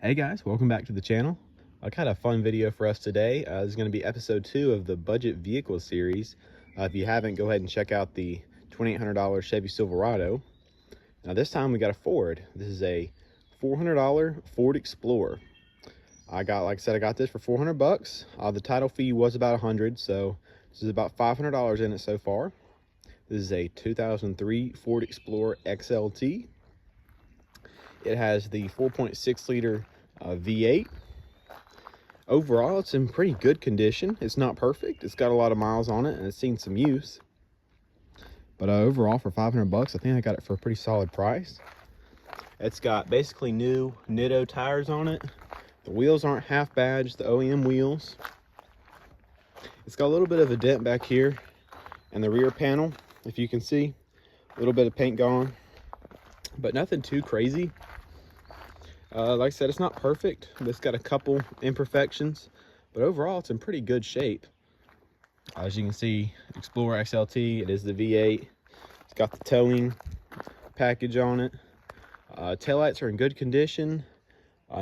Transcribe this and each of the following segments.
Hey guys, welcome back to the channel. I got a fun video for us today. This is going to be episode 2 of the budget vehicle series. If you haven't, go ahead and check out the $2,800 Chevy Silverado. Now this time we got a Ford. This is a $400 Ford Explorer. I got this for 400 bucks. The title fee was about 100, so this is about $500 in it so far. This is a 2003 Ford Explorer XLT. It has the 4.6 liter V8. Overall, it's in pretty good condition. It's not perfect. It's got a lot of miles on it and it's seen some use. But overall, for 500 bucks, I think I got it for a pretty solid price. It's got basically new Nitto tires on it. The wheels aren't half badged, the OEM wheels. It's got a little bit of a dent back here in the rear panel, if you can see. A little bit of paint gone, but nothing too crazy. Like I said, it's not perfect. It's got a couple imperfections, but overall it's in pretty good shape. As you can see, Explorer XLT, it is the V8. It's got the towing package on it. Taillights are in good condition.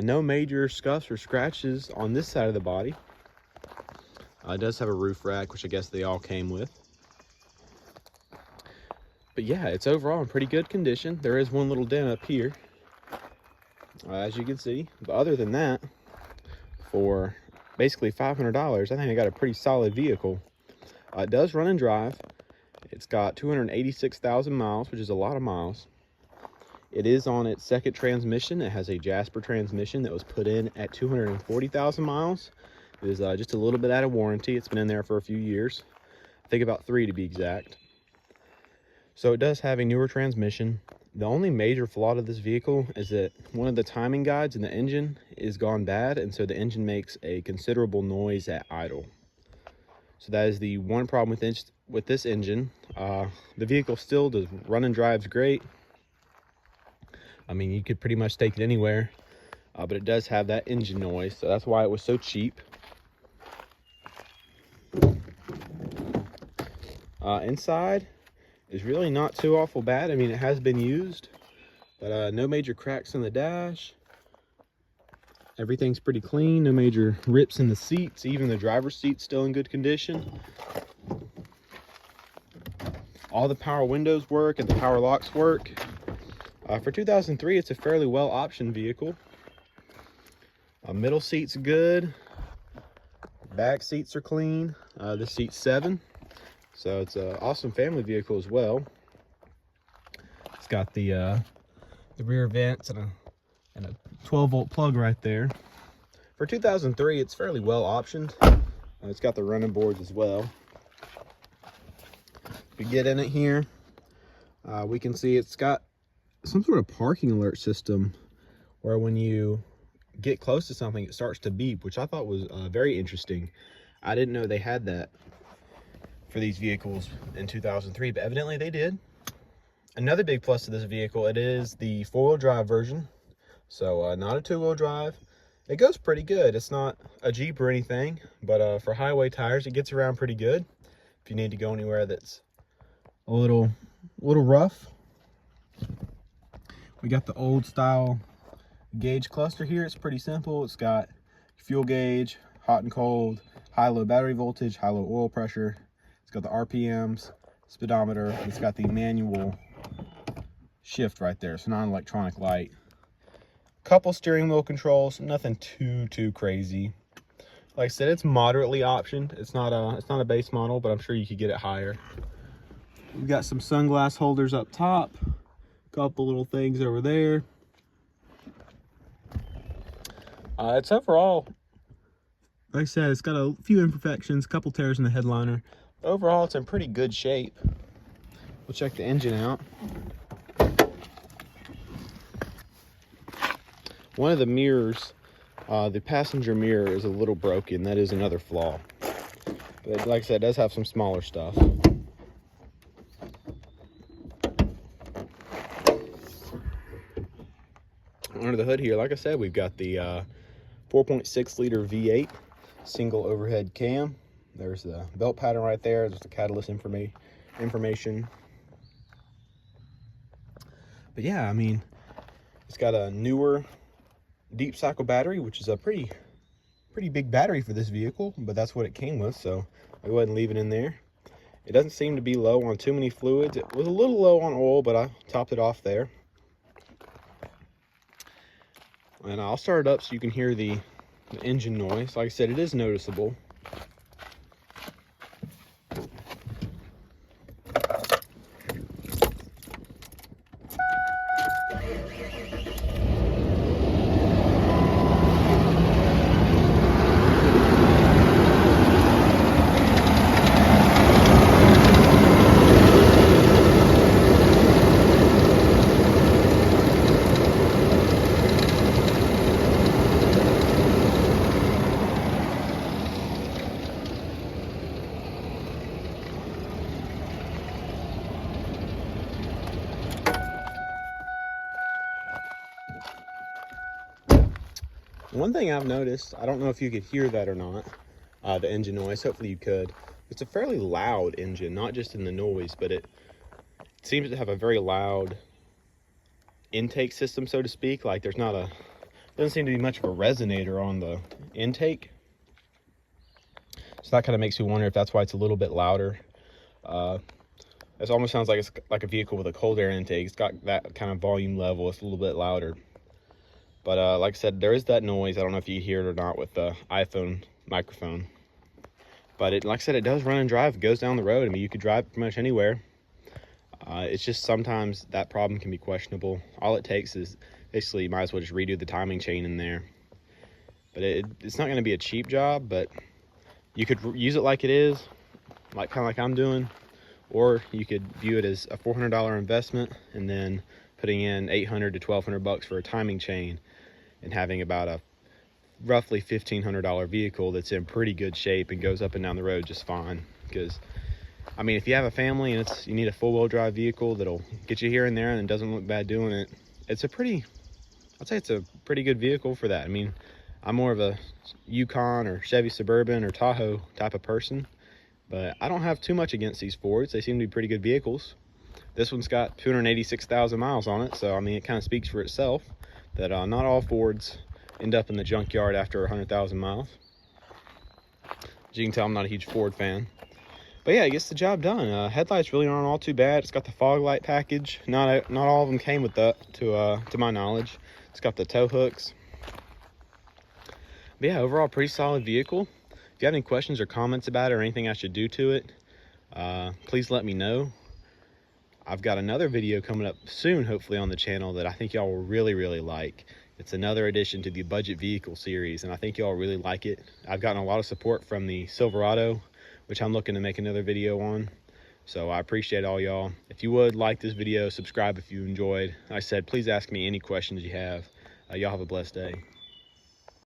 No major scuffs or scratches on this side of the body. It does have a roof rack, which I guess they all came with. But yeah, it's overall in pretty good condition. There is one little dent up here, as you can see. But other than that, for basically $500, I think I got a pretty solid vehicle. It does run and drive. It's got 286,000 miles, which is a lot of miles. It is on its second transmission. It has a Jasper transmission that was put in at 240,000 miles. It is just a little bit out of warranty. It's been in there for a few years. I think about 3 to be exact. So it does have a newer transmission. The only major flaw of this vehicle is that one of the timing guides in the engine is gone bad, and so the engine makes a considerable noise at idle. So that is the one problem with this engine. The vehicle still does run and drives great. I mean, you could pretty much take it anywhere, but it does have that engine noise, so that's why it was so cheap. Inside is really not too awful bad. I mean, it has been used, but no major cracks in the dash. Everything's pretty clean. No major rips in the seats. Even the driver's seat's still in good condition. All the power windows work and the power locks work. For 2003, it's a fairly well optioned vehicle. Middle seat's good. Back seats are clean. This seat's 7. So it's an awesome family vehicle as well. It's got the rear vents and a 12-volt plug right there. For 2003, it's fairly well optioned. It's got the running boards as well. If we get in it here, we can see it's got some sort of parking alert system where when you get close to something, it starts to beep, which I thought was very interesting. I didn't know they had that for these vehicles in 2003, but evidently they did. Another big plus to this vehicle, it is the 4-wheel drive version, so not a 2-wheel drive. It goes pretty good. It's not a Jeep or anything, but for highway tires, it gets around pretty good if you need to go anywhere that's a little rough. We got the old style gauge cluster here. It's pretty simple. It's got fuel gauge, hot and cold, high-low battery voltage, high-low oil pressure. It's got the RPMs, speedometer, and it's got the manual shift right there, so non-electronic light. Couple steering wheel controls, nothing too crazy. Like I said, it's moderately optioned. It's not a base model, but I'm sure you could get it higher. We've got some sunglass holders up top, couple little things over there. It's overall, like I said, it's got a few imperfections, couple tears in the headliner. Overall, it's in pretty good shape. We'll check the engine out. One of the mirrors, the passenger mirror, is a little broken. That is another flaw. But like I said, it does have some smaller stuff. Under the hood here, like I said, we've got the 4.6 liter V8 single overhead cam. There's the belt pattern right there. There's the catalyst information. But yeah, I mean, it's got a newer deep cycle battery, which is a pretty big battery for this vehicle, but that's what it came with, so I'll go ahead and leave it in there. It doesn't seem to be low on too many fluids. It was a little low on oil, but I topped it off there. And I'll start it up so you can hear the engine noise. Like I said, it is noticeable. One thing I've noticed, I don't know if you could hear that or not, the engine noise, hopefully you could. It's a fairly loud engine, not just in the noise, but it seems to have a very loud intake system, so to speak. Like doesn't seem to be much of a resonator on the intake. So that kind of makes me wonder if that's why it's a little bit louder. It almost sounds like it's like a vehicle with a cold air intake. It's got that kind of volume level. It's a little bit louder. But like I said, there is that noise. I don't know if you hear it or not with the iPhone microphone. But like I said, it does run and drive. It goes down the road. I mean, you could drive pretty much anywhere. It's just sometimes that problem can be questionable. All it takes is basically you might as well just redo the timing chain in there. But it's not going to be a cheap job, but you could use it like it is, kind of like I'm doing. Or you could view it as a $400 investment and then putting in $800 to $1,200 for a timing chain and having about a roughly $1,500 vehicle that's in pretty good shape and goes up and down the road just fine. Because I mean, if you have a family and you need a four-wheel drive vehicle that'll get you here and there and it doesn't look bad doing it, I'd say it's a pretty good vehicle for that. I mean, I'm more of a Yukon or Chevy Suburban or Tahoe type of person, but I don't have too much against these Fords. They seem to be pretty good vehicles. This one's got 286,000 miles on it, so I mean, it kind of speaks for itself that not all Fords end up in the junkyard after 100,000 miles. As you can tell, I'm not a huge Ford fan. But yeah, it gets the job done. Headlights really aren't all too bad. It's got the fog light package. Not all of them came with that, to my knowledge. It's got the tow hooks. But yeah, overall, pretty solid vehicle. If you have any questions or comments about it or anything I should do to it, please let me know. I've got another video coming up soon, hopefully, on the channel that I think y'all will really, really like. It's another addition to the budget vehicle series, and I think y'all really like it. I've gotten a lot of support from the Silverado, which I'm looking to make another video on. So I appreciate all y'all. If you would like this video, subscribe if you enjoyed. Like I said, please ask me any questions you have. Y'all have a blessed day.